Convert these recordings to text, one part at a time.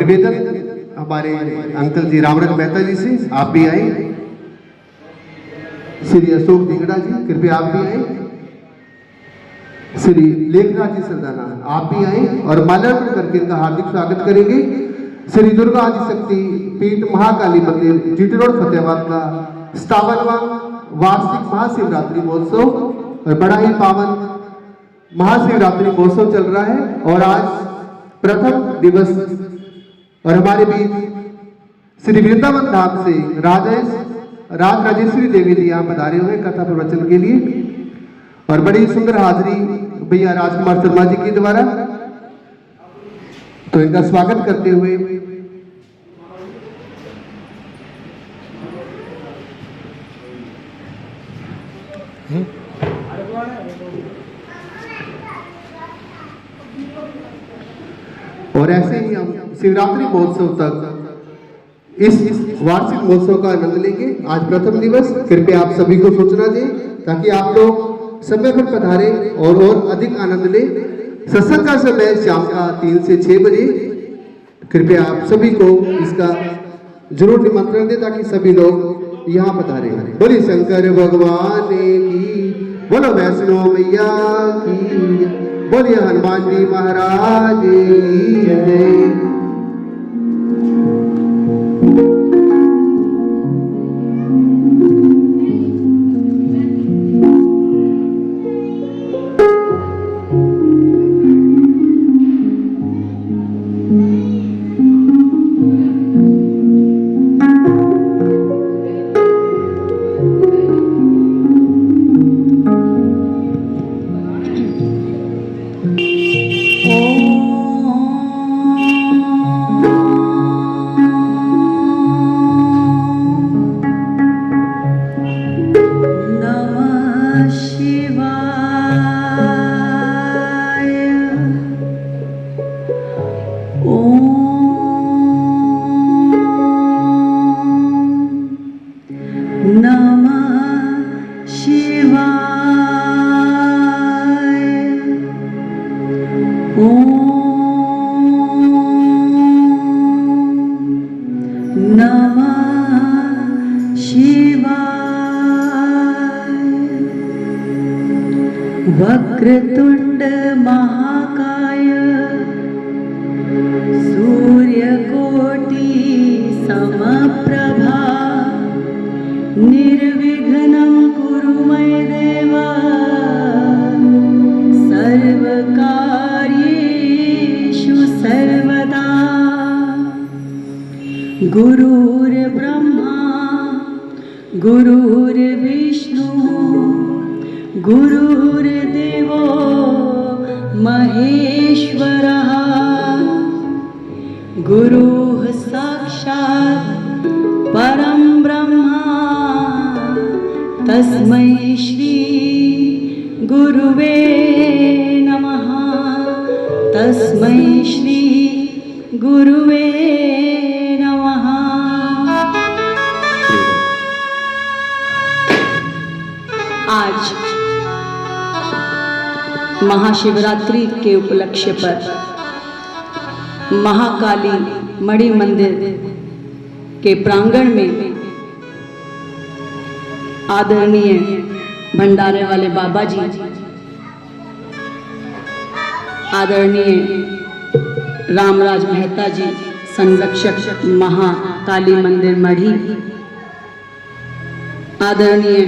निवेदन हमारे अंकल जी रामराज मेहता जी से, आप भी आए। श्री अशोक दिंगड़ा जी कृपया आप भी आए। श्री लेखराज जी सरदाना आप भी आए और माल्यार्पण करके इनका हार्दिक स्वागत करेंगे। श्री दुर्गा आदिशक्ति पीठ महाकाली मंदिर जीटी रोड फतेहाबाद का 57वां वार्षिक महाशिवरात्रि महोत्सव और बड़ा ही पावन महाशिवरात्रि महोत्सव चल रहा है और आज प्रथम दिवस और हमारे बीच श्री वृंदावन धाम से राजेश्वरी देवी जी यहाँ पधारे हुए कथा प्रवचन के लिए और बड़ी सुंदर हाजिरी भैया राजकुमार शर्मा जी के द्वारा, तो इनका स्वागत करते हुए और ऐसे ही हम शिवरात्रि महोत्सव तक इस वार्षिक महोत्सव का आनंद लेंगे। आज प्रथम दिवस, कृपया आप सभी को सूचना दें ताकि आप लोग समय पर पधारे और अधिक आनंद लें। सत्संग का समय शाम का 3 से 6 बजे। कृपया आप सभी को इसका जरूर निमंत्रण दें ताकि सभी लोग यहाँ पधारे। बोलिए शंकर भगवान की, बोलो वैष्णो मैया की, बोलिए हनुमान जी महाराज की जय। वक्रतुंड महाकाय सूर्यकोटि समप्रभा निर्विघ्नं कुरु मय देव सर्वकार्येषु सर्वदा। गुरुर्ब्रह्मा गुरुर्विष्णु गुरुर्देवो महेश्वरः गुरुः साक्षात् परं ब्रह्मा तस्मै श्री गुरुवे नमः। तस्मै श्री गुरुवे नमः। आज महाशिवरात्रि के उपलक्ष्य पर महाकाली मणि मंदिर के प्रांगण में आदरणीय भंडारे वाले बाबा जी, आदरणीय रामराज मेहता जी संरक्षक महाकाली मंदिर मढ़ी, आदरणीय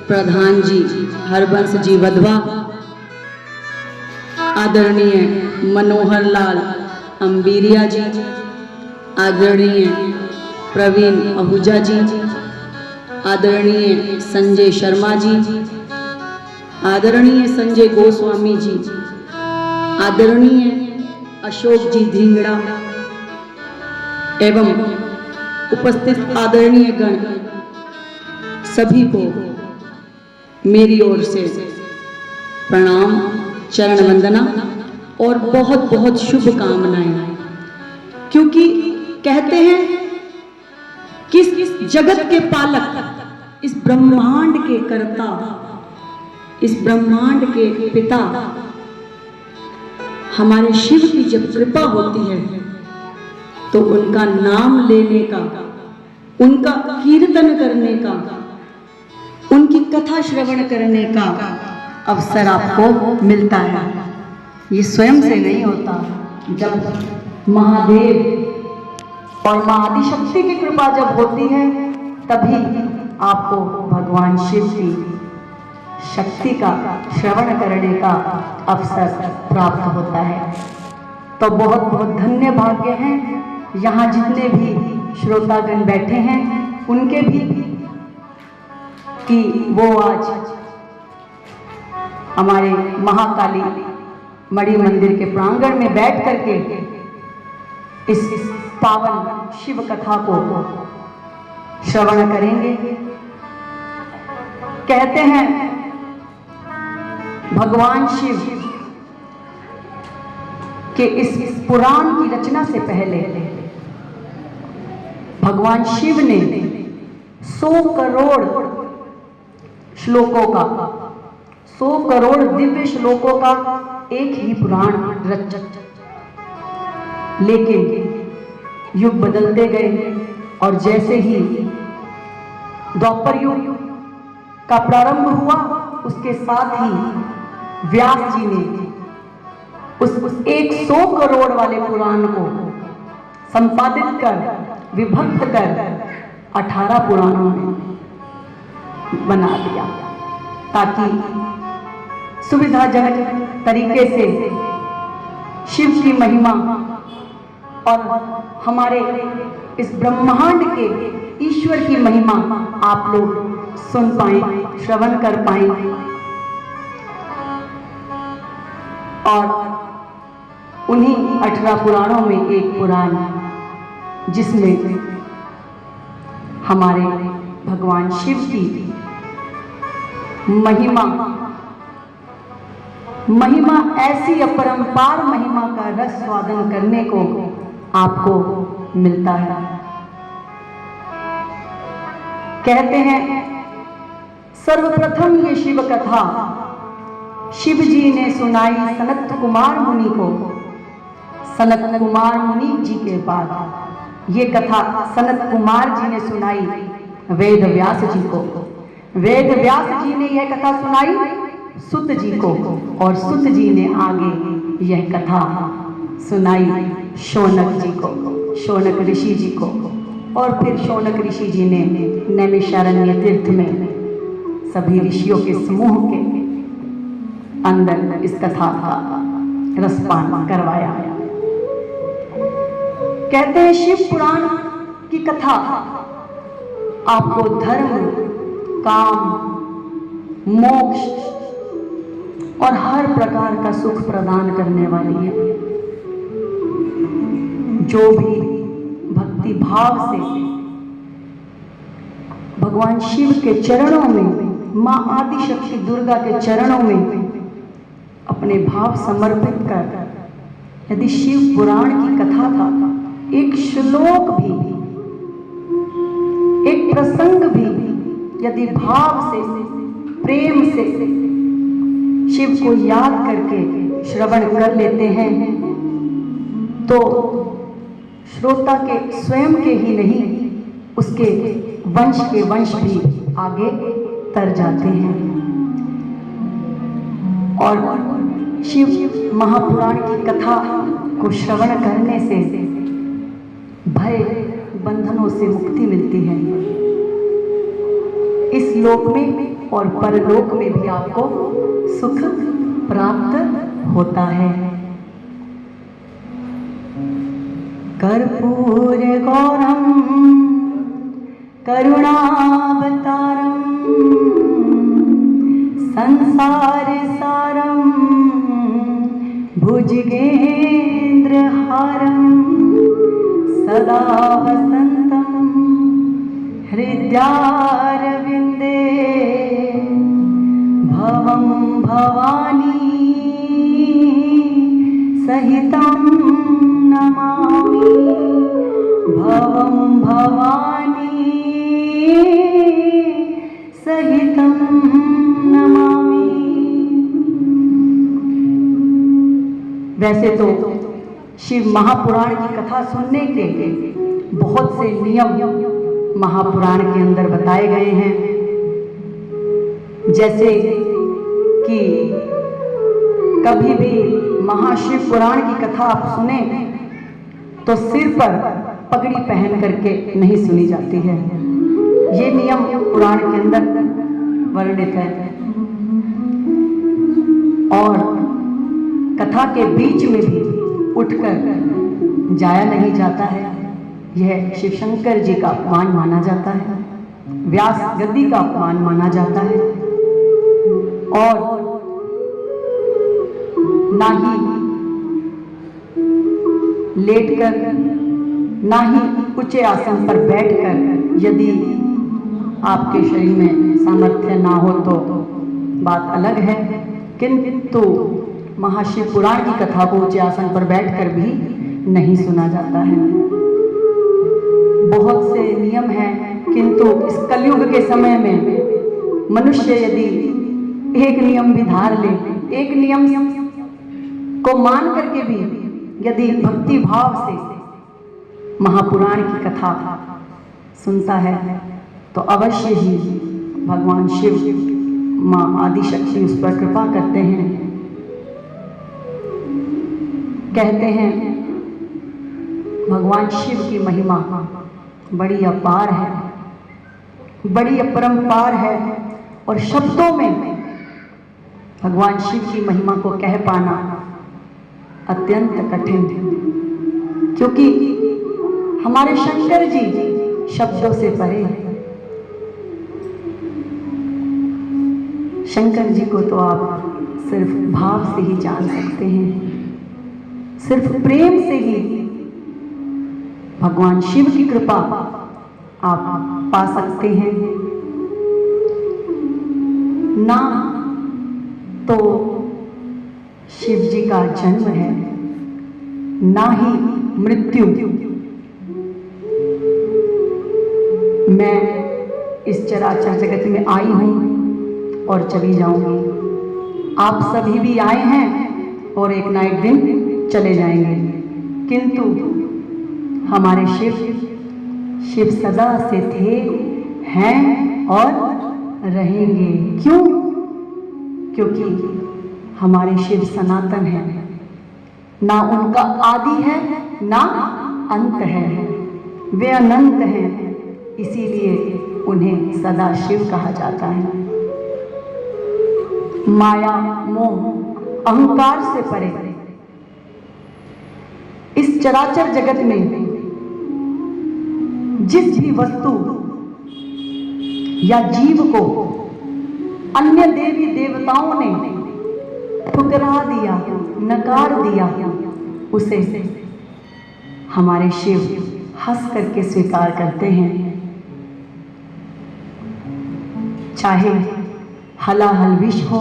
प्रधान जी हरबंश जी वधवा, आदरणीय मनोहर लाल अंबीरिया जी, आदरणीय प्रवीण आहूजा जी, आदरणीय संजय शर्मा जी, आदरणीय संजय गोस्वामी जी, आदरणीय अशोक जी धिंगड़ा एवं उपस्थित आदरणीय गण सभी को मेरी ओर से प्रणाम, चरण वंदना और बहुत बहुत शुभकामनाएं। क्योंकि कहते हैं कि इस जगत के पालक, इस ब्रह्मांड के कर्ता, इस ब्रह्मांड के पिता हमारे शिव की जब कृपा होती है तो उनका नाम लेने का, उनका कीर्तन करने का, उनकी कथा श्रवण करने का अवसर आपको मिलता है। ये स्वयं से नहीं होता, जब महादेव और मां आदिशक्ति की कृपा जब होती है तभी आपको भगवान शिव की शक्ति का श्रवण करने का अवसर प्राप्त होता है। तो बहुत बहुत धन्य भाग्य हैं यहाँ जितने भी श्रोतागण बैठे हैं उनके भी, कि वो आज हमारे महाकाली मणि मंदिर के प्रांगण में बैठ करके इस पावन शिव कथा को श्रवण करेंगे। कहते हैं भगवान शिव के इस पुराण की रचना से पहले भगवान शिव ने 100 करोड़ श्लोकों का, 100 करोड़ दिव्य श्लोकों का एक ही पुराण रचा। लेकिन युग बदलते गए और जैसे ही द्वापर युग का प्रारंभ हुआ उसके साथ ही व्यास जी ने उस 100 करोड़ वाले पुराण को संपादित कर, विभक्त कर 18 पुराणों में बना दिया, ताकि सुविधाजनक तरीके से शिव की महिमा और हमारे इस ब्रह्मांड के ईश्वर की महिमा आप लोग सुन पाएं, श्रवण कर पाएं। और उन्हीं 18 पुराणों में एक पुराण जिसमें हमारे भगवान शिव की महिमा ऐसी अपरंपार महिमा का रस स्वादन करने को आपको मिलता है। कहते हैं सर्वप्रथम ये शिव कथा शिव जी ने सुनाई सनत कुमार मुनि को। सनत कुमार मुनि जी के बाद ये कथा सनत कुमार जी ने सुनाई वेद व्यास जी को। वेद व्यास जी ने यह कथा सुनाई सुत जी को, और सुत जी ने आगे यह कथा सुनाई शौनक जी को, शौनक ऋषि जी को। और फिर शौनक ऋषि जी ने नैमिषारण्य तीर्थ में सभी ऋषियों के समूह के अंदर इस कथा का रसपान करवाया। कहते हैं शिव पुराण की कथा आपको धर्म, काम, मोक्ष और हर प्रकार का सुख प्रदान करने वाली है। जो भी भक्ति भाव से भगवान शिव के चरणों में, मां आदिशक्ति दुर्गा के चरणों में अपने भाव समर्पित कर यदि शिव पुराण की कथा का एक श्लोक भी, एक प्रसंग भी यदि भाव से, प्रेम से शिव को याद करके श्रवण कर लेते हैं तो श्रोता के स्वयं के ही नहीं, उसके वंश के वंश भी आगे तर जाते हैं। और शिव महापुराण की कथा को श्रवण करने से भय बंधनों से मुक्ति मिलती है। इस लोक में और परलोक में भी आपको सुख प्राप्त होता है। कर्पूर गौरम करुणावतारम संसार सारम भुजगेन्द्रहारम सदा वसंतम हृदयारविंदे भवं भवानी सहितं नमामि। भवं भवानी सहितं नमामि। वैसे तो शिव महापुराण की कथा सुनने के बहुत से नियम महापुराण के अंदर बताए गए हैं। जैसे कि कभी भी महाशिव पुराण की कथा आप सुने तो सिर पर पगड़ी पहन करके नहीं सुनी जाती है। ये नियम पुराण के अंदर वर्णित है। और कथा के बीच में भी उठकर जाया नहीं जाता है। यह शिव शंकर जी का अपमान माना जाता है, व्यास गद्दी का अपमान माना जाता है। और ना ही लेटकर ना ही ऊंचे आसन पर बैठकर, यदि आपके शरीर में सामर्थ्य ना हो तो बात अलग है, किंतु महाशिव पुराण की कथा को ऊंचे आसन पर बैठकर भी नहीं सुना जाता है। बहुत से नियम हैं, किंतु इस कलयुग के समय में मनुष्य यदि एक नियम भी धार ले, एक नियम को मान करके भी यदि भक्ति भाव से महापुराण की कथा सुनता है तो अवश्य ही भगवान शिव, माँ आदिशक्ति उस पर कृपा करते हैं। कहते हैं भगवान शिव की महिमा बड़ी अपार है, बड़ी अपरंपार है, और शब्दों में भगवान शिव की महिमा को कह पाना अत्यंत कठिन है, क्योंकि हमारे शंकर जी शब्दों से परे हैं। शंकर जी को तो आप सिर्फ भाव से ही जान सकते हैं, सिर्फ प्रेम से ही भगवान शिव की कृपा आप पा सकते हैं। ना तो शिव जी का जन्म है, ना ही मृत्यु। मैं इस चराचर जगत में आई हूं और चली जाऊंगी। आप सभी भी आए हैं और एक ना एक दिन चले जाएंगे, किंतु हमारे शिव सदा से थे, हैं और रहेंगे। क्यों? क्योंकि हमारे शिव सनातन है, ना उनका आदि है ना अंत है, वे अनंत हैं, इसीलिए उन्हें सदा शिव कहा जाता है। माया मोह अहंकार से परे इस चराचर जगत में जिस भी वस्तु या जीव को अन्य देवी देवताओं ने ठुकरा दिया, नकार दिया, उसे हमारे शिव हंस करके स्वीकार करते हैं। चाहे हलाहल विष हो,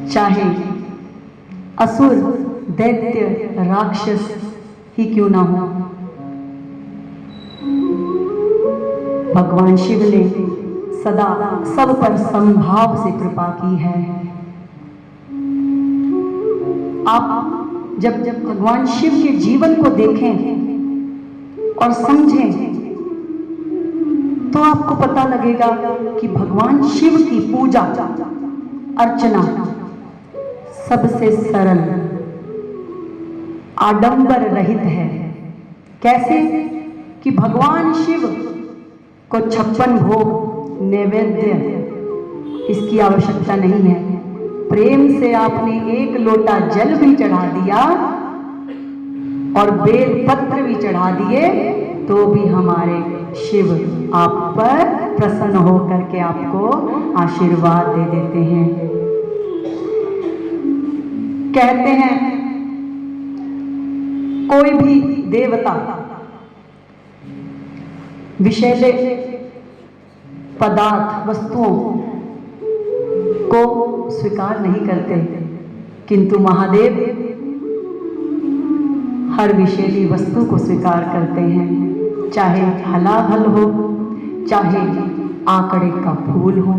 चाहे असुर दैत्य राक्षस ही क्यों ना हो, भगवान शिव ने सदा सब पर समभाव से कृपा की है। आप जब भगवान शिव के जीवन को देखें और समझें तो आपको पता लगेगा कि भगवान शिव की पूजा अर्चना सबसे सरल, आडंबर रहित है। कैसे कि भगवान शिव को 56 भोग नैवेद्य इसकी आवश्यकता नहीं है। प्रेम से आपने एक लोटा जल भी चढ़ा दिया और बेल पत्र भी चढ़ा दिए तो भी हमारे शिव आप पर प्रसन्न होकर के आपको आशीर्वाद दे देते हैं। कहते हैं कोई भी देवता विषैले पदार्थ वस्तुओं को स्वीकार नहीं करते, किंतु महादेव हर विषैली वस्तु को स्वीकार करते हैं। चाहे हलाहल हो, चाहे आकड़े का फूल हो,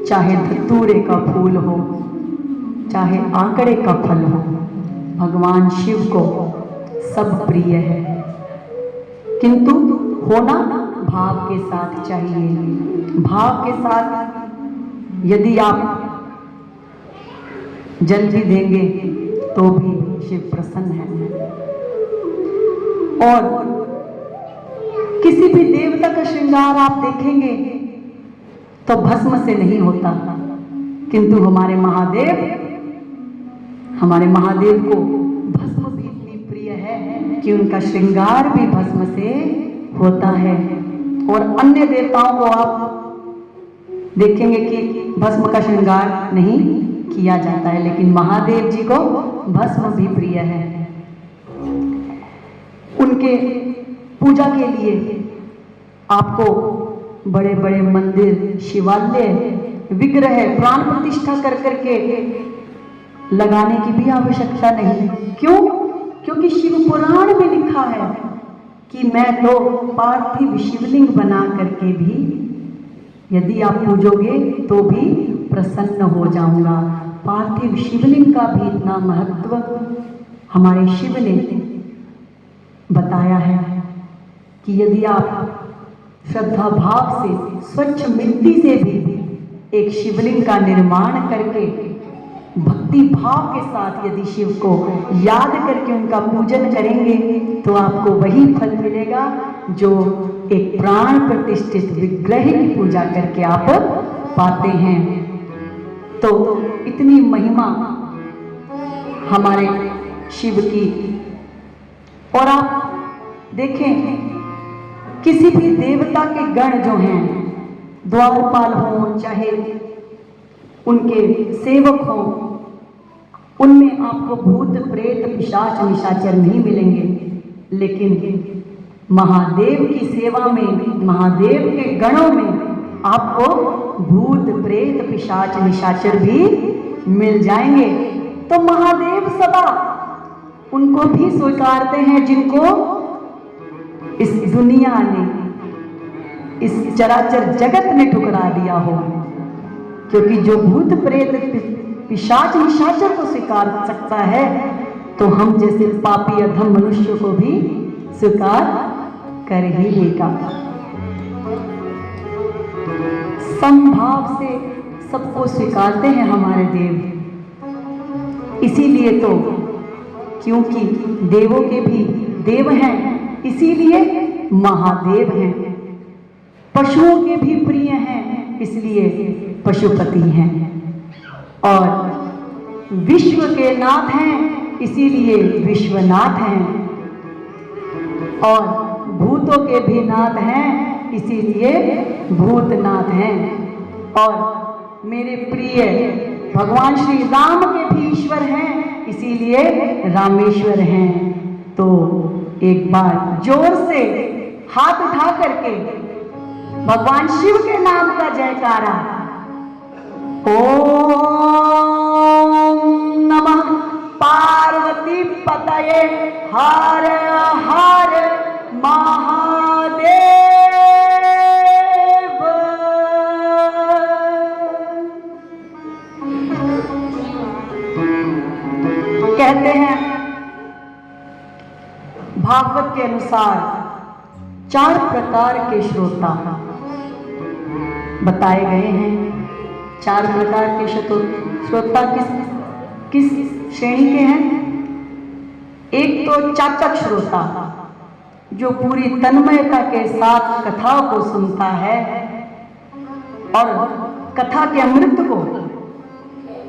चाहे धतूरे का फूल हो, चाहे आकड़े का फल हो, भगवान शिव को सब प्रिय है, किंतु होना भाव के साथ चाहिए। भाव के साथ यदि आप जल भी देंगे तो भी शिव प्रसन्न है। और किसी भी देवता का श्रृंगार आप देखेंगे तो भस्म से नहीं होता, किंतु हमारे महादेव को भस्म भी इतनी प्रिय है कि उनका श्रृंगार भी भस्म से होता है। और अन्य देवताओं को आप देखेंगे कि भस्म का श्रृंगार नहीं किया जाता है, लेकिन महादेव जी को भस्म भी प्रिय है। उनके पूजा के लिए आपको बड़े बड़े मंदिर, शिवालय, विग्रह प्राण प्रतिष्ठा कर करके लगाने की भी आवश्यकता नहीं। क्यों? क्योंकि शिव पुराण में लिखा है कि मैं तो पार्थिव शिवलिंग बना करके भी यदि आप पूजोगे तो भी प्रसन्न हो जाऊंगा। पार्थिव शिवलिंग का भी इतना महत्व हमारे शिव ने बताया है कि यदि आप श्रद्धा भाव से स्वच्छ मिट्टी से भी एक शिवलिंग का निर्माण करके भक्ति भाव के साथ यदि शिव को याद करके उनका पूजन करेंगे तो आपको वही फल मिलेगा जो एक प्राण प्रतिष्ठित विग्रह की पूजा करके आप पाते हैं। तो इतनी महिमा हमारे शिव की। और आप देखें किसी भी देवता के गण जो हैं, द्वारपाल हों चाहे उनके सेवक हों, उनमें आपको भूत प्रेत पिशाच निशाचर नहीं मिलेंगे, लेकिन महादेव की सेवा में, महादेव के गणों में आपको भूत प्रेत पिशाच निशाचर भी मिल जाएंगे। तो महादेव सदा उनको भी स्वीकारते हैं जिनको इस दुनिया ने, इस चराचर जगत ने ठुकरा दिया हो। क्योंकि जो भूत प्रेत पिशाच निशाचर को स्वीकार सकता है तो हम जैसे पापी अधम मनुष्य को भी स्वीकार कर ही लेगा। समभाव से सबको स्वीकारते हैं हमारे देव। इसीलिए तो, क्योंकि देवों के भी देव हैं, इसीलिए महादेव हैं। पशुओं के भी प्रिय हैं, इसलिए पशुपति हैं। और विश्व के नाथ हैं, इसीलिए विश्वनाथ हैं। और भूतों के भी नाथ हैं, इसीलिए भूतनाथ हैं। और मेरे प्रिय भगवान श्री राम के भी ईश्वर हैं, इसीलिए रामेश्वर हैं। तो एक बार जोर से हाथ उठा करके भगवान शिव के नाम का जयकारा, ओम नमः पार्वती पतये हर हर महादेव। कहते हैं भागवत के अनुसार 4 प्रकार के श्रोता बताए गए हैं। 4 प्रकार के श्रोता किस श्रेणी के हैं? एक तो चातक श्रोता, जो पूरी तन्मयता के साथ कथाओं को सुनता है और कथा के अमृत को,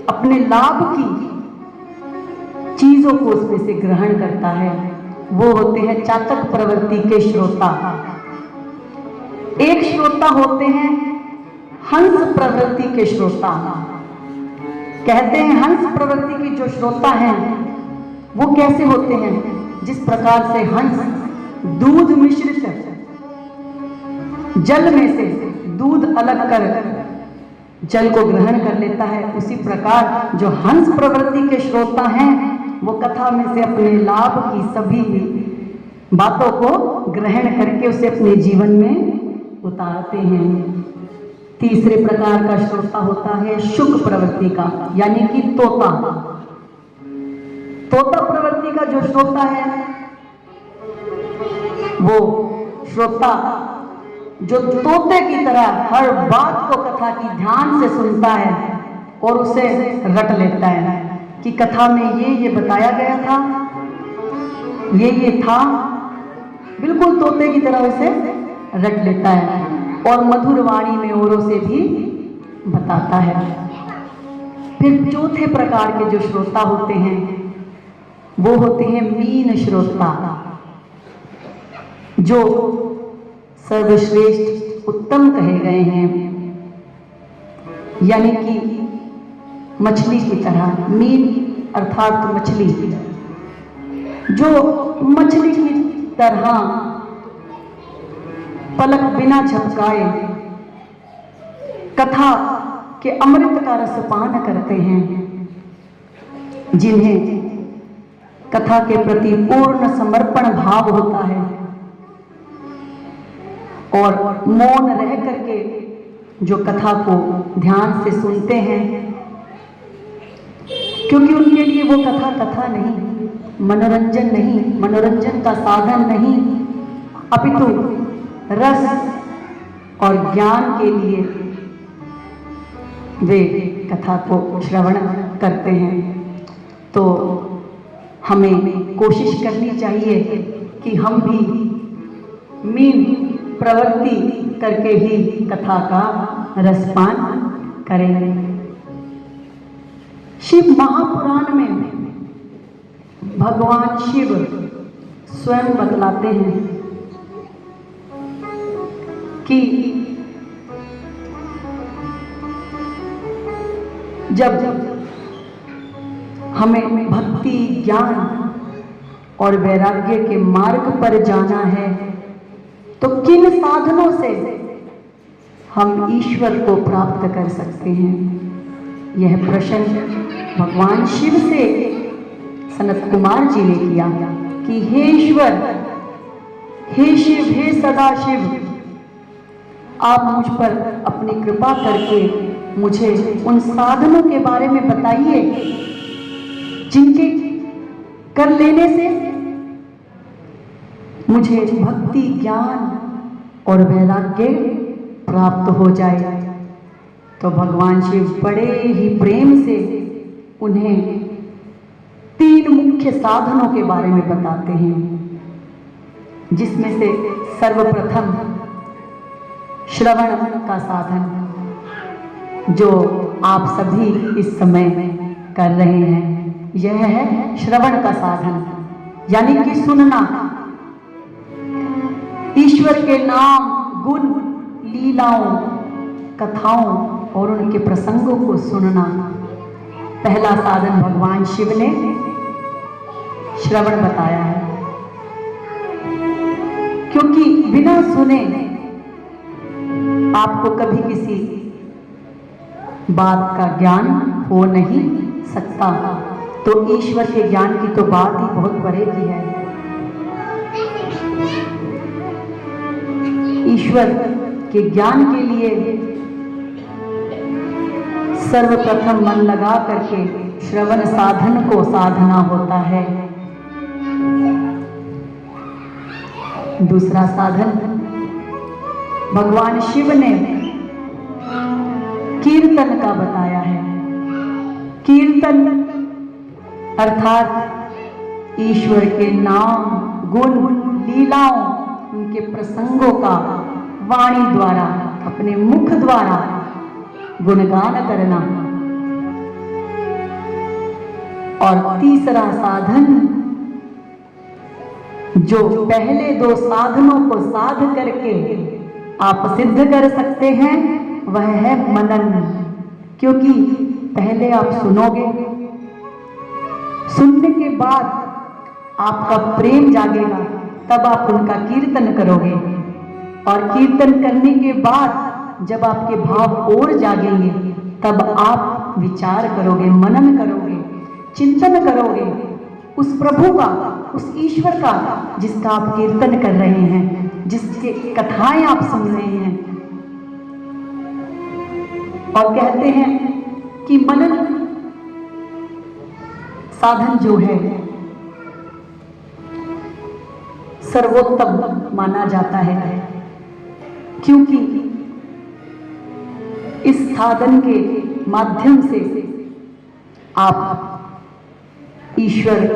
अपने लाभ की चीजों को उसमें से ग्रहण करता है। वो होते हैं चातक प्रवृत्ति के श्रोता। एक श्रोता होते हैं हंस प्रवृत्ति के श्रोता। कहते हैं हंस प्रवृत्ति के जो श्रोता हैं वो कैसे होते हैं? जिस प्रकार से हंस दूध मिश्रित जल में से दूध अलग कर जल को ग्रहण कर लेता है, उसी प्रकार जो हंस प्रवृत्ति के श्रोता हैं वो कथा में से अपने लाभ की सभी बातों को ग्रहण करके उसे अपने जीवन में उतारते हैं। तीसरे प्रकार का श्रोता होता है शुक प्रवृत्ति का, यानी कि तोता। तोता प्रवृत्ति का जो श्रोता है वो श्रोता जो तोते की तरह हर बात को कथा की ध्यान से सुनता है और उसे रट लेता है कि कथा में ये बताया गया था, ये था, बिल्कुल तोते की तरह उसे रट लेता है और मधुर वाणी में औरों से भी बताता है। फिर चौथे प्रकार के जो श्रोता होते हैं वो होते हैं मीन श्रोता, जो सर्वश्रेष्ठ उत्तम कहे गए हैं, यानी कि मछली की तरह। मीन अर्थात मछली, जो मछली की तरह पलक बिना झपकाए कथा के अमृत का रसपान करते हैं, जिन्हें कथा के प्रति पूर्ण समर्पण भाव होता है और मौन रह करके जो कथा को ध्यान से सुनते हैं, क्योंकि उनके लिए वो कथा नहीं, मनोरंजन नहीं, मनोरंजन का साधन नहीं, अपितु रस और ज्ञान के लिए वे कथा को श्रवण करते हैं। तो हमें कोशिश करनी चाहिए कि हम भी मीन प्रवृत्ति करके ही कथा का रसपान करें। शिव महापुराण में भगवान शिव स्वयं बतलाते हैं कि जब हमें भक्ति, ज्ञान और वैराग्य के मार्ग पर जाना है तो किन साधनों से हम ईश्वर को प्राप्त कर सकते हैं। यह प्रश्न भगवान शिव से सनत कुमार जी ने किया कि हे ईश्वर, हे शिव, हे सदाशिव, आप मुझ पर अपनी कृपा करके मुझे उन साधनों के बारे में बताइए जिनके कर लेने से मुझे भक्ति, ज्ञान और वैराग्य प्राप्त हो जाए। तो भगवान शिव बड़े ही प्रेम से उन्हें 3 मुख्य साधनों के बारे में बताते हैं, जिसमें से सर्वप्रथम श्रवण का साधन, जो आप सभी इस समय कर रहे हैं, यह है श्रवण का साधन, यानी कि सुनना, ईश्वर के नाम, गुण, लीलाओं, कथाओं और उनके प्रसंगों को सुनना। पहला साधन भगवान शिव ने श्रवण बताया है, क्योंकि बिना सुने आपको कभी किसी बात का ज्ञान हो नहीं सकता। तो ईश्वर के ज्ञान की तो बात ही बहुत बड़े की है। ईश्वर के ज्ञान के लिए सर्वप्रथम मन लगा करके श्रवण साधन को साधना होता है। दूसरा साधन भगवान शिव ने कीर्तन का बताया है। कीर्तन अर्थात ईश्वर के नाम, गुण, लीलाओं, उनके प्रसंगों का वाणी द्वारा, अपने मुख द्वारा गुणगान करना। और तीसरा साधन, जो पहले 2 साधनों को साध करके आप सिद्ध कर सकते हैं, वह है मनन। क्योंकि पहले आप सुनोगे, सुनने के बाद आपका प्रेम जागेगा, तब आप उनका कीर्तन करोगे, और कीर्तन करने के बाद जब आपके भाव और जागेंगे, तब आप विचार करोगे, मनन करोगे, चिंतन करोगे उस प्रभु का, उस ईश्वर का जिसका आप कीर्तन कर रहे हैं, जिसके कथाएं आप सुन रहे हैं। और कहते हैं कि मनन साधन जो है सर्वोत्तम माना जाता है, क्योंकि इस साधन के माध्यम से आप ईश्वर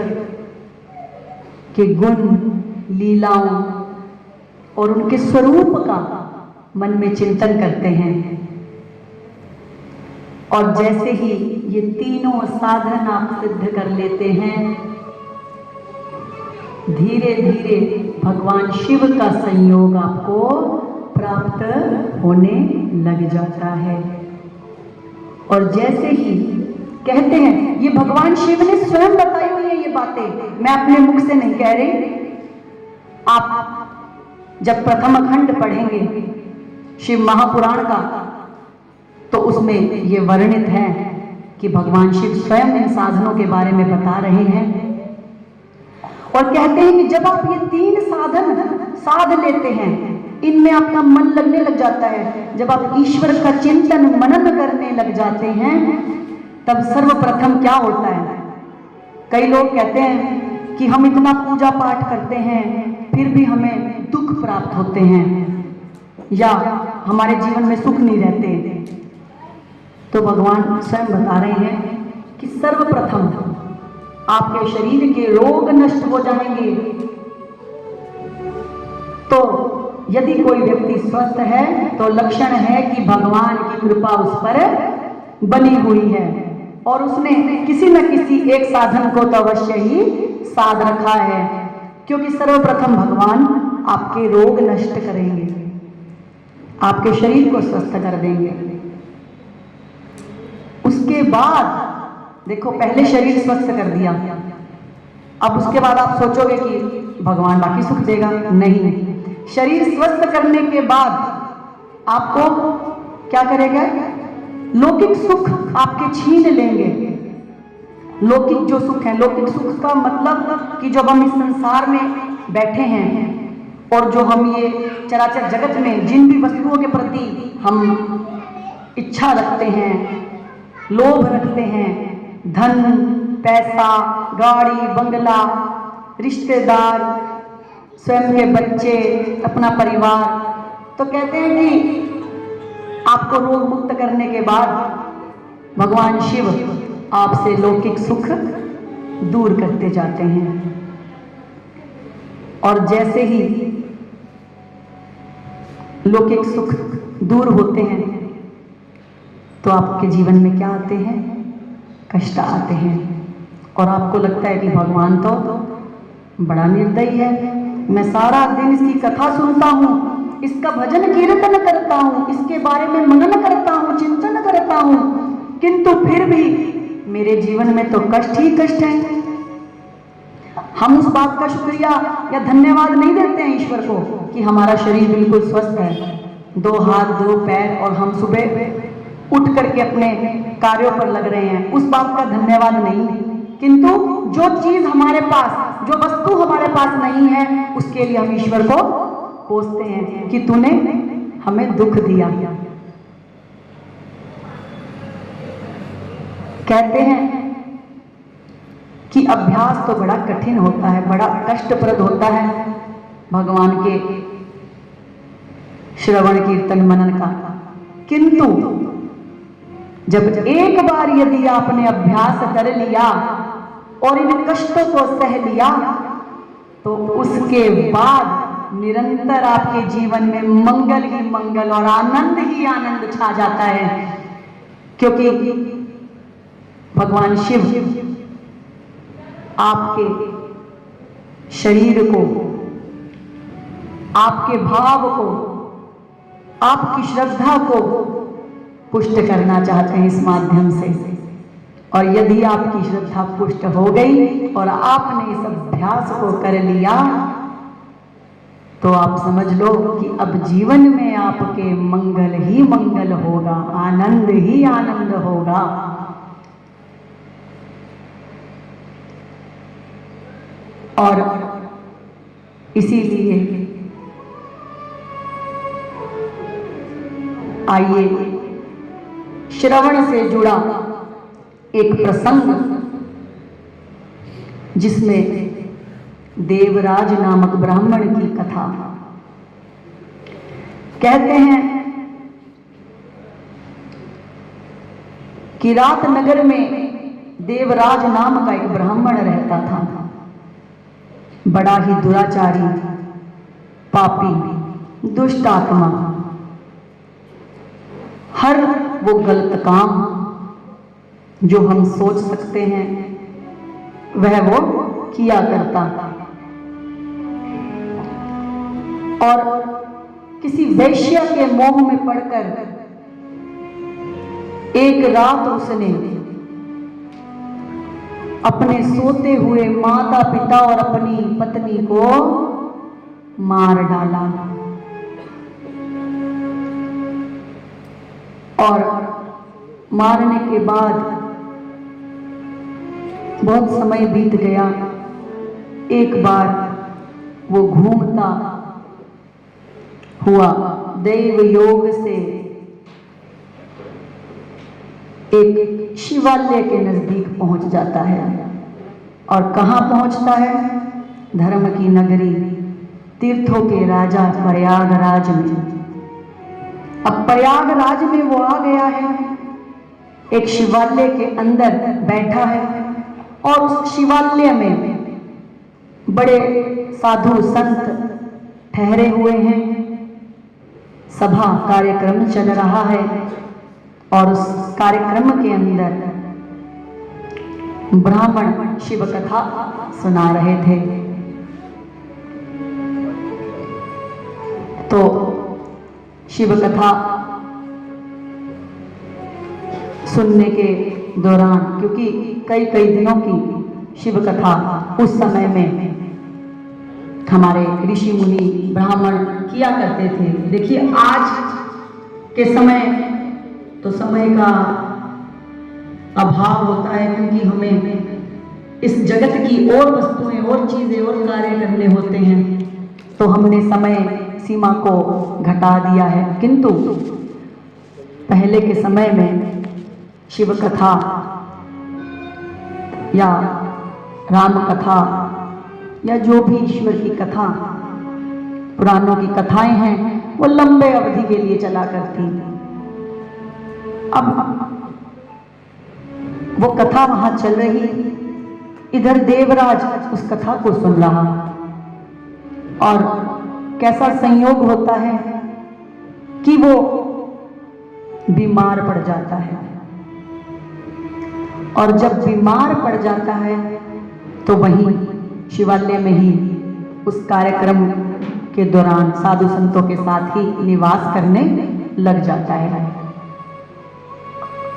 के गुण, लीलाओं और उनके स्वरूप का मन में चिंतन करते हैं। और जैसे ही ये तीनों साधन आप सिद्ध कर लेते हैं, धीरे धीरे भगवान शिव का संयोग आपको प्राप्त होने लग जाता है। और जैसे ही कहते हैं, ये भगवान शिव ने स्वयं बताई हुई है ये बातें, मैं अपने मुख से नहीं कह रही। आप जब प्रथम अखंड पढ़ेंगे शिव महापुराण का, तो उसमें ये वर्णित है कि भगवान शिव स्वयं इन साधनों के बारे में बता रहे हैं और कहते हैं कि जब आप ये 3 साधन साध लेते हैं, इनमें आपका मन लगने लग जाता है, जब आप ईश्वर का चिंतन मनन करने लग जाते हैं, तब सर्वप्रथम क्या होता है? कई लोग कहते हैं कि हम इतना पूजा पाठ करते हैं फिर भी हमें दुख प्राप्त होते हैं या हमारे जीवन में सुख नहीं रहते। तो भगवान स्वयं बता रहे हैं कि सर्वप्रथम आपके शरीर के रोग नष्ट हो जाएंगे। तो यदि कोई व्यक्ति स्वस्थ है तो लक्षण है कि भगवान की कृपा उस पर बनी हुई है और उसने किसी न किसी एक साधन को तो अवश्य ही साध रखा है, क्योंकि सर्वप्रथम भगवान आपके रोग नष्ट करेंगे, आपके शरीर को स्वस्थ कर देंगे। उसके बाद देखो, पहले शरीर स्वस्थ कर दिया, अब उसके बाद आप सोचोगे कि भगवान बाकी सुख देगा। नहीं, शरीर स्वस्थ करने के बाद आपको क्या करेगा? लौकिक सुख आपके छीन लेंगे। लौकिक जो सुख है, लौकिक सुख का मतलब कि जब हम इस संसार में बैठे हैं और जो हम ये चराचर जगत में जिन भी वस्तुओं के प्रति हम इच्छा रखते हैं, लोभ रखते हैं, धन, पैसा, गाड़ी, बंगला, रिश्तेदार, स्वयं के बच्चे, अपना परिवार, तो कहते हैं कि आपको रोग मुक्त करने के बाद भगवान शिव आपसे लौकिक सुख दूर करते जाते हैं। और जैसे ही लौकिक सुख दूर होते हैं तो आपके जीवन में क्या आते हैं? कष्ट आते हैं और आपको लगता है कि भगवान तो बड़ा निर्दयी है, मैं सारा दिन इसकी कथा सुनता हूँ, इसका भजन कीर्तन करता हूँ, इसके बारे में मनन करता हूँ, चिंतन करता हूँ, किंतु फिर भी मेरे जीवन में तो कष्ट ही कष्ट है। हम उस बात का शुक्रिया या धन्यवाद नहीं देते हैं ईश्वर को कि हमारा शरीर बिल्कुल स्वस्थ है, 2 हाथ 2 पैर और हम सुबह उठ करके अपने कार्यों पर लग रहे हैं, उस बात का धन्यवाद नहीं। किंतु जो चीज हमारे पास, जो वस्तु हमारे पास नहीं है, उसके लिए हम ईश्वर को कोसते हैं कि तूने हमें दुख दिया। कहते हैं कि अभ्यास तो बड़ा कठिन होता है, बड़ा कष्टप्रद होता है भगवान के श्रवण कीर्तन मनन का, किंतु जब एक बार यदि आपने अभ्यास कर लिया और इन कष्टों को सह लिया, तो उसके बाद निरंतर आपके जीवन में मंगल ही मंगल और आनंद ही आनंद छा जाता है, क्योंकि भगवान शिव आपके शरीर को, आपके भाव को, आपकी श्रद्धा को पुष्ट करना चाहते हैं इस माध्यम से। और यदि आपकी श्रद्धा पुष्ट हो गई और आपने इस अभ्यास को कर लिया, तो आप समझ लो कि अब जीवन में आपके मंगल ही मंगल होगा, आनंद ही आनंद होगा। और इसीलिए आइए श्रवण से जुड़ा एक प्रसंग जिसमें देवराज नामक ब्राह्मण की कथा। कहते हैं कि रात नगर में देवराज नाम का एक ब्राह्मण रहता था। बड़ा ही दुराचारी, पापी, दुष्ट आत्मा। हर वो गलत काम जो हम सोच सकते हैं वह वो किया करता। और किसी वैश्या के मोह में पड़कर एक रात उसने अपने सोते हुए माता पिता और अपनी पत्नी को मार डाला। और मारने के बाद बहुत समय बीत गया। एक बार वो घूमता हुआ दैव योग से एक शिवालय के नजदीक पहुंच जाता है। और कहां पहुंचता है? धर्म की नगरी, तीर्थों के राजा प्रयागराज में। अब प्रयागराज में वो आ गया है, एक शिवालय के अंदर बैठा है और उस शिवालय में बड़े साधु संत ठहरे हुए हैं। सभा कार्यक्रम चल रहा है और उस कार्यक्रम के अंदर ब्राह्मण शिव कथा सुना रहे थे। तो शिव कथा सुनने के दौरान, क्योंकि कई दिनों की शिव कथा उस समय में हमारे ऋषि मुनि ब्राह्मण किया करते थे। देखिए आज के समय तो समय का अभाव होता है, क्योंकि हमें इस जगत की और वस्तुएं और चीजें और कार्य करने होते हैं, तो हमने समय सीमा को घटा दिया है। किंतु पहले के समय में शिव कथा या राम कथा या जो भी ईश्वर की कथा, पुराणों की कथाएं हैं, वो लंबे अवधि के लिए चला करती। अब वो कथा वहां चल रही, इधर देवराज उस कथा को सुन रहा। और कैसा संयोग होता है कि वो बीमार पड़ जाता है। और जब बीमार पड़ जाता है तो वहीं शिवालय में ही उस कार्यक्रम के दौरान साधु संतों के साथ ही निवास करने लग जाता है।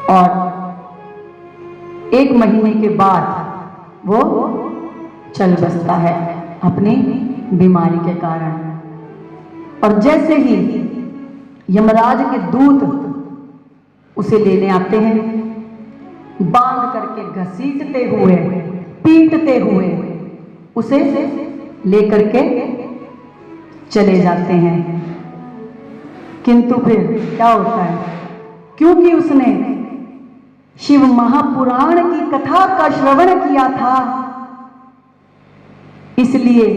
और 1 महीने के बाद वो चल बसता है अपनी बीमारी के कारण। और जैसे ही यमराज के दूत उसे लेने आते हैं, बांध करके घसीटते हुए, पीटते हुए उसे लेकर के चले जाते हैं। किंतु फिर क्या होता है? क्योंकि उसने शिव महापुराण की कथा का श्रवण किया था, इसलिए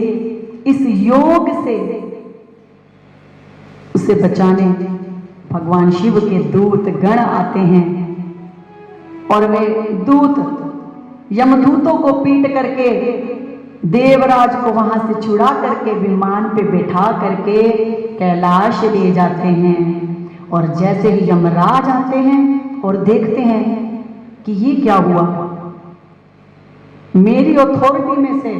इस योग से उसे बचाने भगवान शिव के दूत गण आते हैं। और वे दूत यमदूतों को पीट करके देवराज को वहां से छुड़ा करके विमान पे बैठा करके कैलाश ले जाते हैं। और जैसे ही यमराज आते हैं और देखते हैं कि ये क्या हुआ, मेरी अथॉरिटी में से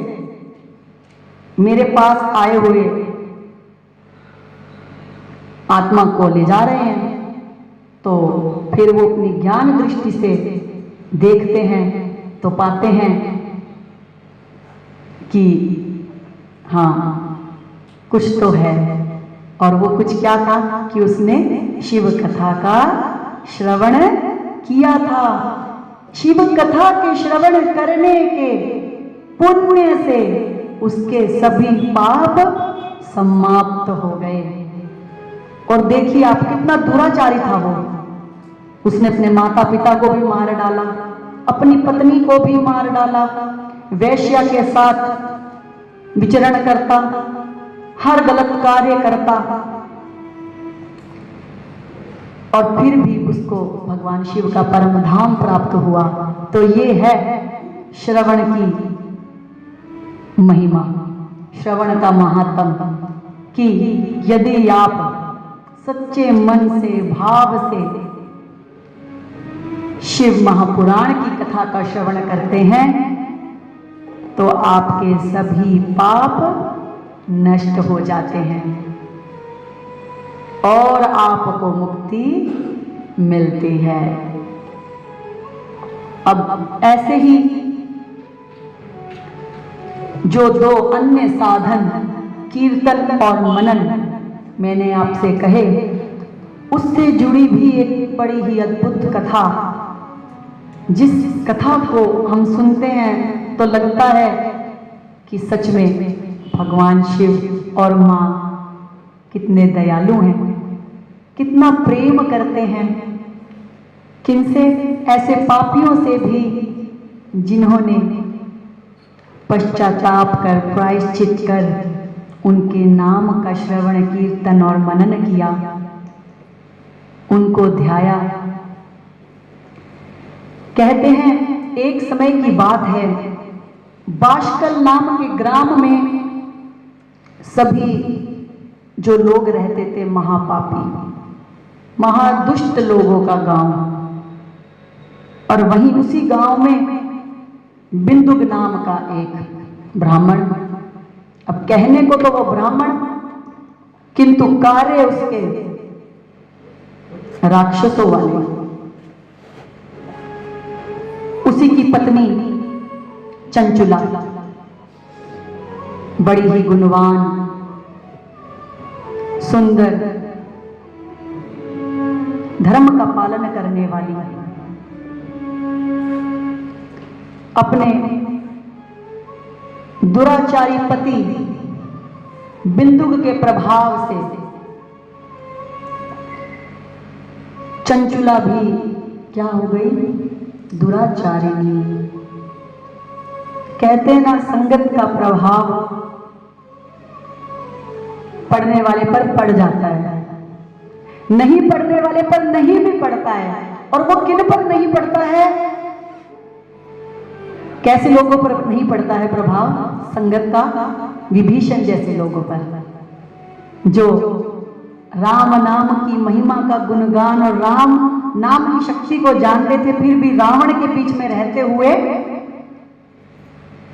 मेरे पास आए हुए आत्मा को ले जा रहे हैं, तो फिर वो अपनी ज्ञान दृष्टि से देखते हैं तो पाते हैं कि हाँ कुछ तो है। और वो कुछ क्या था कि उसने शिव कथा का श्रवण किया था। शिव कथा के श्रवण करने के पुण्य से उसके सभी पाप समाप्त हो गए। और देखिए आप, कितना दुराचारी था वो। उसने अपने माता पिता को भी मार डाला, अपनी पत्नी को भी मार डाला, वैश्या के साथ विचरण करता, हर गलत कार्य करता, और फिर भी उसको भगवान शिव का परम धाम प्राप्त हुआ। तो ये है श्रवण की महिमा, श्रवण का महात्म, कि यदि आप सच्चे मन से, भाव से शिव महापुराण की कथा का श्रवण करते हैं तो आपके सभी पाप नष्ट हो जाते हैं और आपको मुक्ति मिलती है। अब ऐसे ही जो दो अन्य साधन कीर्तन और मनन मैंने आपसे कहे, उससे जुड़ी भी एक बड़ी ही अद्भुत कथा, जिस कथा को हम सुनते हैं तो लगता है कि सच में भगवान शिव और माँ कितने दयालु हैं, कितना प्रेम करते हैं, किनसे, ऐसे पापियों से भी जिन्होंने पश्चाताप कर, प्रायश्चित कर उनके नाम का श्रवण कीर्तन और मनन किया, उनको ध्याया। कहते हैं एक समय की बात है, बाष्कल नाम के ग्राम में सभी जो लोग रहते थे महापापी, महादुष्ट लोगों का गांव, और वहीं उसी गांव में बिंदुक नाम का एक ब्राह्मण। अब कहने को तो वो ब्राह्मण, किंतु कार्य उसके राक्षसों वाले। उसी की पत्नी चंचुला बड़ी ही गुणवान, सुंदर, धर्म का पालन करने वाली, अपने दुराचारी पति बिंदुक के प्रभाव से चंचुला भी क्या हो गई, दुराचारिणी। कहते हैं ना, संगत का प्रभाव पढ़ने वाले पर पड़ जाता है, नहीं पढ़ने वाले पर नहीं भी पड़ता है। और वो किन पर नहीं पड़ता है, कैसे लोगों पर नहीं पड़ता है प्रभाव संगत का? विभीषण जैसे लोगों पर, जो राम नाम की महिमा का गुणगान और राम नाम की शक्ति को जानते थे, फिर भी रावण के बीच में रहते हुए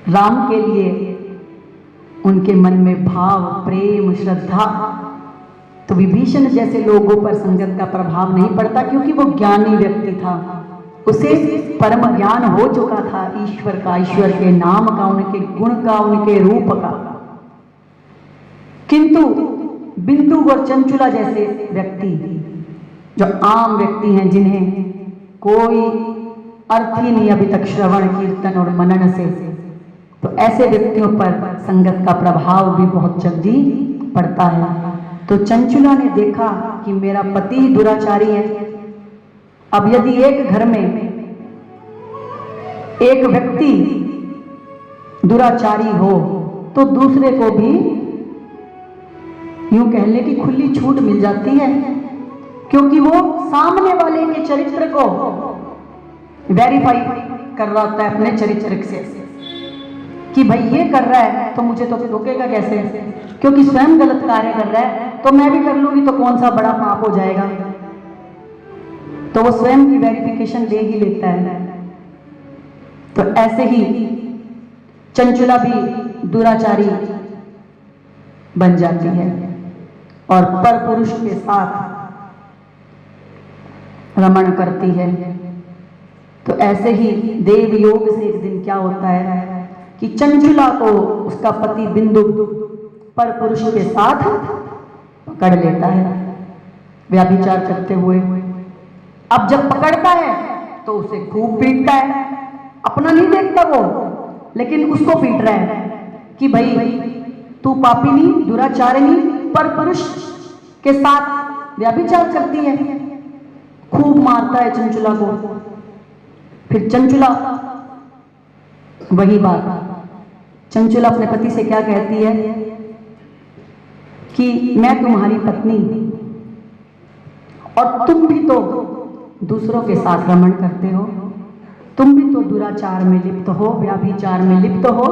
राम के लिए उनके मन में भाव, प्रेम, श्रद्धा। तो विभीषण जैसे लोगों पर संगत का प्रभाव नहीं पड़ता, क्योंकि वो ज्ञानी व्यक्ति था, उसे परम ज्ञान हो चुका था ईश्वर का, ईश्वर के नाम का, उनके गुण का, उनके रूप का। किंतु बिंदु और चंचुला जैसे व्यक्ति, जो आम व्यक्ति हैं, जिन्हें कोई अर्थ ही नहीं अभी तक श्रवण कीर्तन और मनन से, तो ऐसे व्यक्तियों पर संगत का प्रभाव भी बहुत जल्दी पड़ता है। तो चंचुला ने देखा कि मेरा पति दुराचारी है। अब यदि एक घर में एक व्यक्ति दुराचारी हो तो दूसरे को भी यूं कह ले कि खुली छूट मिल जाती है, क्योंकि वो सामने वाले के चरित्र को वेरीफाई कर रहा होता है अपने चरित्र से, कि भाई ये कर रहा है तो मुझे तो रोकेगा कैसे, क्योंकि स्वयं गलत कार्य कर रहा है तो मैं भी कर लूंगी तो कौन सा बड़ा पाप हो जाएगा। तो वो स्वयं की वेरिफिकेशन ले ही लेता है। तो ऐसे ही चंचुला भी दुराचारी बन जाती है और पर पुरुष के साथ रमण करती है। तो ऐसे ही देव योग से एक दिन क्या होता है कि चंचुला को उसका पति बिंदु पर पुरुष के साथ पकड़ लेता है व्यभिचार करते हुए। अब जब पकड़ता है तो उसे खूब पीटता है, अपना नहीं देखता वो, लेकिन उसको पीट रहा है कि भाई तू पापिनी, दुराचारिणी, पर पुरुष के साथ व्यभिचार करती है। खूब मारता है चंचुला को। फिर चंचुला वही बात चंचुला अपने पति से क्या कहती है कि मैं तुम्हारी पत्नी और तुम भी तो दूसरों के साथ रमण करते हो, तुम भी तो दुराचार में लिप्त हो, व्याभिचार में लिप्त हो।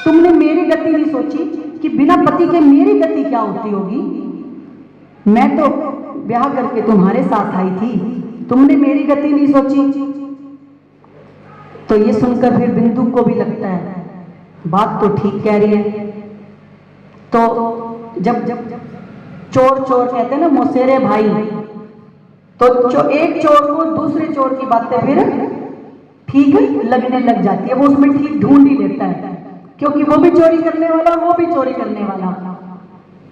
तुमने मेरी गति नहीं सोची कि बिना पति के मेरी गति क्या होती होगी। मैं तो ब्याह करके तुम्हारे साथ आई थी, तुमने मेरी गति नहीं सोची। तो ये सुनकर फिर बिंदु को भी लगता है बात तो ठीक कह रही है। तो जब चोर चोर कहते हैं ना, मौसेरे भाई, तो एक चोर को दूसरे चोर की बातें फिर ठीक लगने लग जाती है, वो उसमें ठीक ढूंढ ही लेता है, क्योंकि वो भी चोरी करने वाला, वो भी चोरी करने वाला।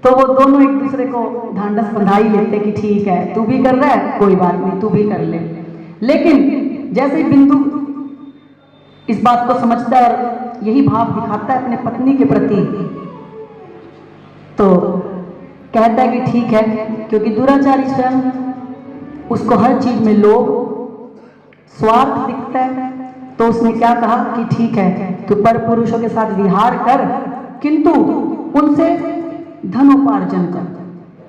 तो वो दोनों एक दूसरे को ढांढस बंधा ही लेते कि ठीक है, तू भी कर रहा है, कोई बात नहीं, तू भी कर ले। लेकिन जैसे बिंदु इस बात को समझता है और यही भाव दिखाता है अपने पत्नी के प्रति, तो कहता है कि ठीक है, क्योंकि दुराचारी स्वयं उसको हर चीज में लोभ स्वार्थ दिखता है। तो उसने क्या कहा कि ठीक है, तू पर पुरुषों के साथ विहार कर, किंतु उनसे धनोपार्जन कर,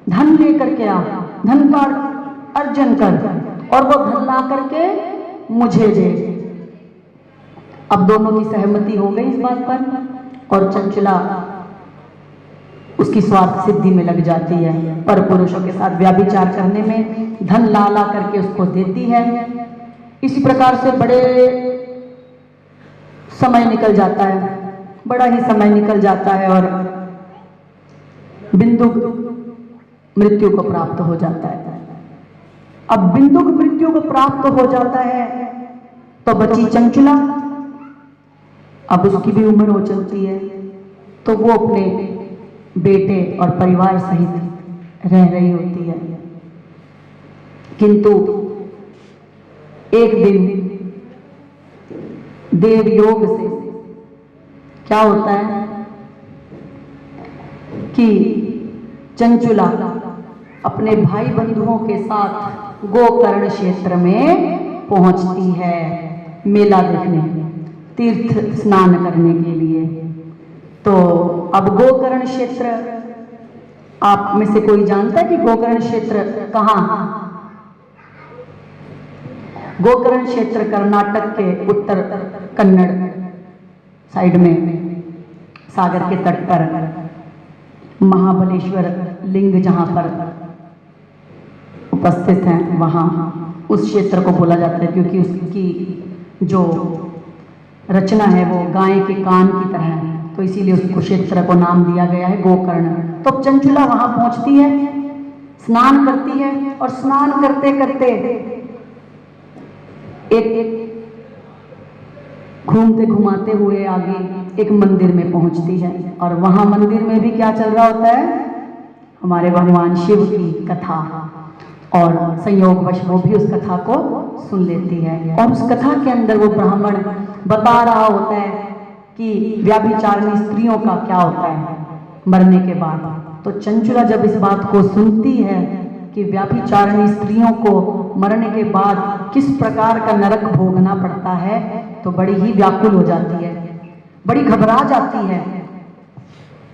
धन लेकर के आ, धन का अर्जन कर और वो धन ला करके मुझे दे। अब दोनों की सहमति हो गई इस बात पर और चंचला उसकी स्वार्थ सिद्धि में लग जाती है, पर पुरुषों के साथ व्याभिचार करने में धन ला ला करके उसको देती है। इसी प्रकार से बड़े समय निकल जाता है, बड़ा ही समय निकल जाता है और बिंदु मृत्यु को प्राप्त हो जाता है। अब बिंदु मृत्यु को प्राप्त हो जाता है तो बची चंचला। अब उसकी भी उम्र हो चलती है, तो वो अपने बेटे और परिवार सहित रह रही होती है। किंतु एक दिन देव योग से क्या होता है कि चंचुला अपने भाई बंधुओं के साथ गोकर्ण क्षेत्र में पहुंचती है, मेला देखने, तीर्थ स्नान करने के लिए। तो अब गोकर्ण क्षेत्र, आप में से कोई जानता है कि गोकर्ण क्षेत्र कहाँ? गोकर्ण क्षेत्र कर्नाटक के उत्तर कन्नड़ साइड में, सागर के तट पर महाबलेश्वर लिंग जहां पर उपस्थित हैं, वहां उस क्षेत्र को बोला जाता है, क्योंकि उसकी जो रचना है वो गाय के कान की तरह है, तो इसीलिए उस क्षेत्र को नाम दिया गया है गोकर्ण। तो चंचुला वहां पहुंचती है, स्नान करती है और स्नान करते करते एक घूमते घुमाते हुए आगे एक मंदिर में पहुंचती है और वहां मंदिर में भी क्या चल रहा होता है, हमारे भगवान शिव की कथा, और संयोगवश वो भी उस कथा को सुन लेती है। और उस कथा के अंदर वो ब्राह्मण बता रहा होता है कि व्याभिचारिणी स्त्रियों का क्या होता है मरने के बाद। तो चंचुला जब इस बात को सुनती है कि व्याभिचारिणी स्त्रियों को मरने के बाद किस प्रकार का नरक भोगना पड़ता है, तो बड़ी ही व्याकुल हो जाती है, बड़ी घबरा जाती है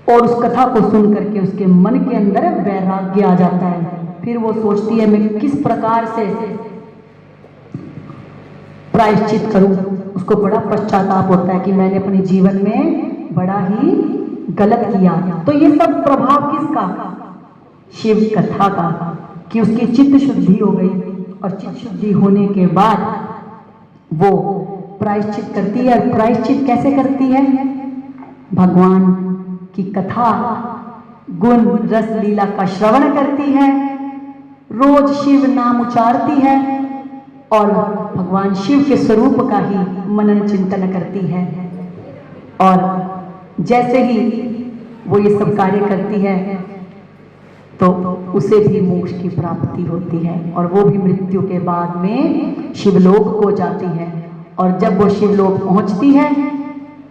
और उस कथा को सुन करके उसके मन के अंदर वैराग्य आ जाता है। फिर वो सोचती है मैं किस प्रकार से प्रायश्चित करूं। उसको बड़ा पश्चाताप होता है कि मैंने अपने जीवन में बड़ा ही गलत किया। तो ये सब प्रभाव किसका? शिव कथा का, कि उसकी चित्त शुद्धि हो गई और चित्त शुद्धि होने के बाद वो प्रायश्चित करती है। और प्रायश्चित कैसे करती है? भगवान की कथा, गुण रस लीला का श्रवण करती है, रोज शिव नाम उच्चारती है और भगवान शिव के स्वरूप का ही मनन चिंतन करती है। और जैसे ही वो ये सब कार्य करती है तो उसे भी मोक्ष की प्राप्ति होती है और वो भी मृत्यु के बाद में शिवलोक को जाती है। और जब वो शिवलोक पहुंचती है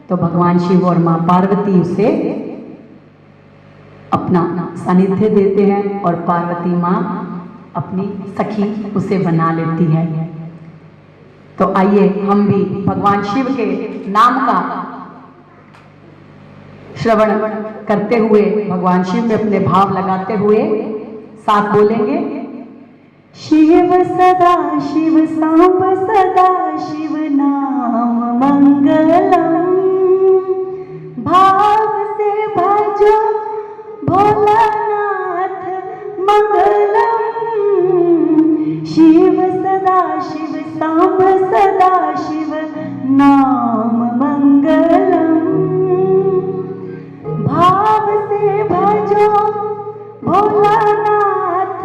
तो भगवान शिव और मां पार्वती उसे अपना सानिध्य देते हैं और पार्वती मां अपनी सखी उसे बना लेती है। तो आइए हम भी भगवान शिव के नाम का श्रवण करते हुए भगवान शिव में अपने भाव लगाते हुए साथ बोलेंगे। शिव सदा शिव सांब सदा शिव नाम मंगलम, भाव से भजो भोलानाथ मंगलम। शिव सदा शिव सांब सदा शिव नाम मंगलम, भाव से भजो भोलानाथ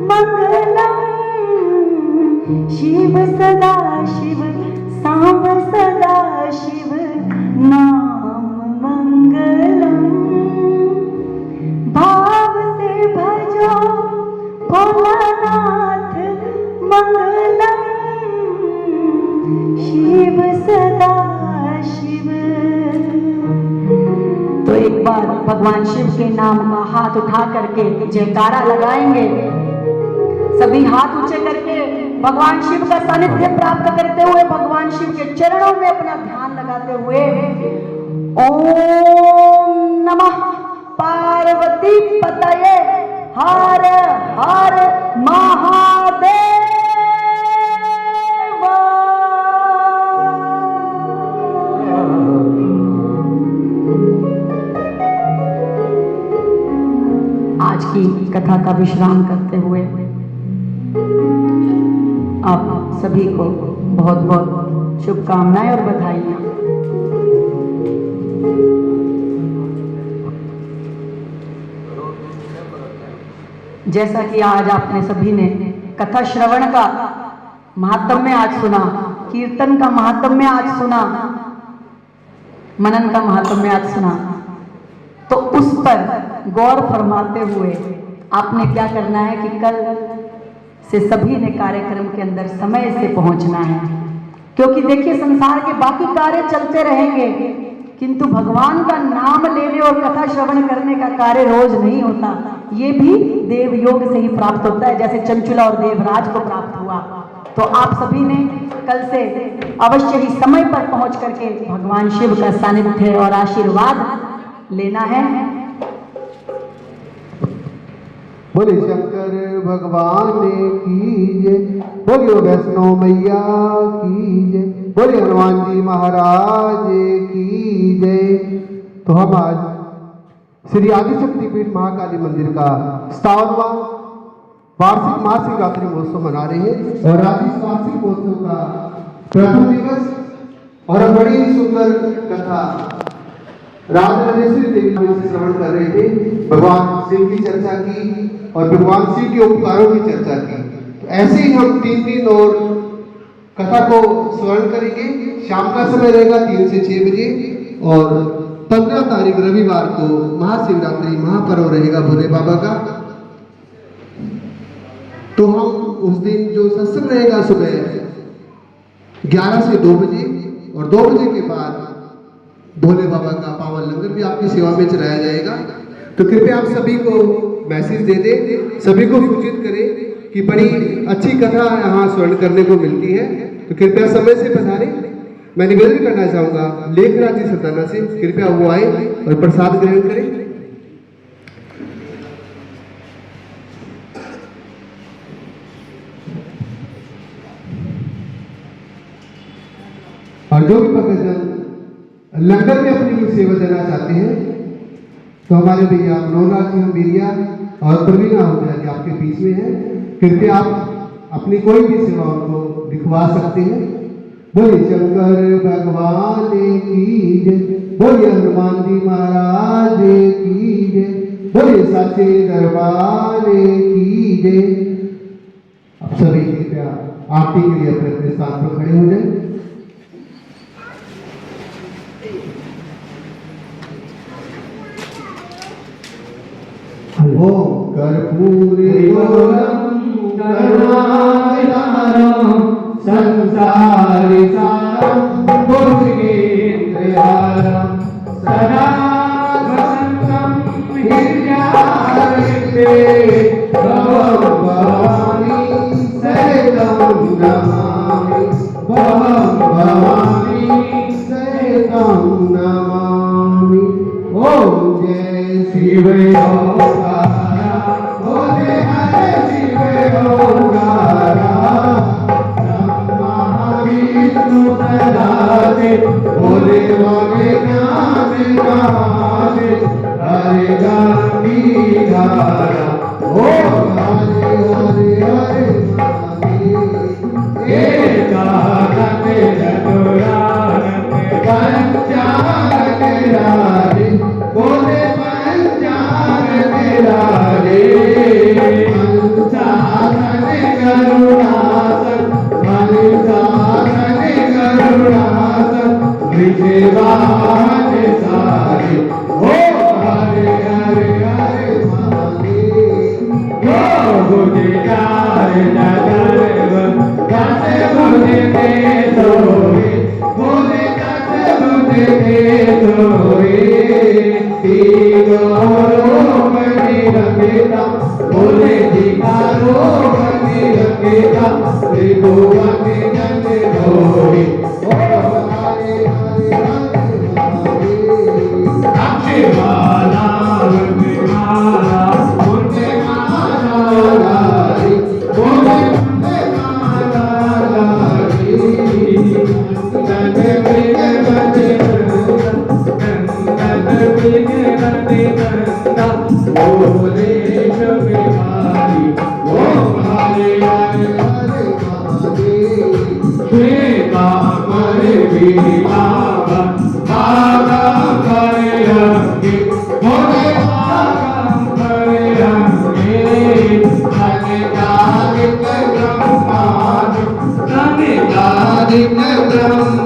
मंगलम। शिव सदा शिव सांब सदा शिव नाम मंगलम, भाव से भजो भोलानाथ मंगलम। शिव सदा शिव। तो एक बार भगवान शिव के नाम का हाथ उठा करके जयकारा लगाएंगे। सभी हाथ ऊंचे करके भगवान शिव का सानिध्य प्राप्त करते हुए भगवान शिव के चरणों में अपना ध्यान लगाते हुए ओम नमः पार्वती पतये हर हर महादेव। आज की कथा का विश्राम करते हुए आप सभी को बहुत बहुत शुभकामनाएं और बधाइयां। जैसा कि आज आपने सभी ने कथा श्रवण का महात्म्य आज सुना, कीर्तन का महात्म्य आज सुना, मनन का महात्म्य आज सुना, तो उस पर गौर फरमाते हुए आपने क्या करना है कि कल से सभी ने कार्यक्रम के अंदर समय से पहुंचना है। क्योंकि देखिए संसार के बाकी कार्य चलते रहेंगे, किंतु भगवान का नाम लेने और कथा श्रवण करने का कार्य रोज नहीं होता। ये भी देव योग से ही प्राप्त होता है, जैसे चंचुला और देवराज को प्राप्त हुआ। तो आप सभी ने कल से अवश्य ही समय पर पहुंच करके भगवान शिव का सानिध्य और आशीर्वाद लेना है। बोले शंकर भगवान की जय, बोलियो वैष्णो मैया की जय, बोले हनुमान जी महाराज की जय। तो हम आज श्री आदिशक्ति पीठ महाकाली मंदिर का 57वां वार्षिक महाशिवरात्रि महोत्सव मना रहे हैं और आज इस वार्षिक महोत्सव का प्रथम दिवस और बड़ी सुंदर कथा राजराजेश्वरी देवी से श्रवण कर रहे थे। भगवान शिव की चर्चा की और भगवान शिव के उपकारों की चर्चा की। तो ऐसे ही हम 3 दिन और कथा को स्मरण करेंगे। शाम का समय रहेगा 3 से 6 बजे और 15 तारीख रविवार को महाशिवरात्रि महापर्व रहेगा भोले बाबा का। तो हम उस दिन जो सत्संग रहेगा सुबह 11 से 2 बजे और 2 बजे के बाद भोले बाबा का पावन लंगर भी आपकी सेवा में चलाया जाएगा। तो कृपया आप सभी को मैसेज दे दें, सभी को सूचित करें कि बड़ी अच्छी कथा यहाँ स्मरण करने को मिलती है। तो कृपया समय से पधारें। मैं निवेदन करना चाहूँगा लेखराज जी सताना से, कृपया वो आए और प्रसाद ग्रहण करें। और जो भी भक्तजन लंगर में अपनी सेवा देना चाहते हैं तो हमारे भैया मनोहर सिंह बीरिया और प्रवीणा आहूजा जी आपके बीच में है। कृपया आप अपनी कोई भी सेवा उनको दिखवा सकते हैं। बोलिए शंकर भगवान की जय, बोलिए हनुमान जी महाराज की जय, बोलिए साचे दरबार की जय। आप सभी कृपया आरती के लिए अपने अपने स्थान पर खड़े हो जाए। ओम कर्पूरगौरं करुणावतारं संसारसारं भुजगेन्द्रहारं सदा वसन्तं हृदयारविन्दे भवं भवानी सहितं नमामि, भवं भवानी सहितं नमामि। ओम शिव ओंकारा बोले हरे शिव ओंकारा ब्रह्मा विष्णु सदा शिव बोले वागे ज्ञान महादेव हरे गांधी धारा ओ हरे हरे हरे एकादश चतुरानन पंचानन राधे बोले पंचानन राधे पंचानन करुणासन पंचानन करुणासन विजयवान सारे ओ हरे हरे हरे महादेव बुद्धि कार नगर दस बुद्धि के सोए बोले दस बुद्धि के सोए तीनों बनी रंगेता बोले दीकारो बनी रंगेता त्रिभुवन जन होए ओ हरे हरे हरे माला माला मुझे माला लारी बोले मुझे माला लारी नंद बिग बंदे नंद बिग बंदे नंदा बोले शबिहारी ओ हरे हरे हरे श्वेता मरे विलावा भागा करे अंगे बोले भागा करे अंगे धन्य जानित ब्रह्मांड धन्य जानित ब्रह्मांड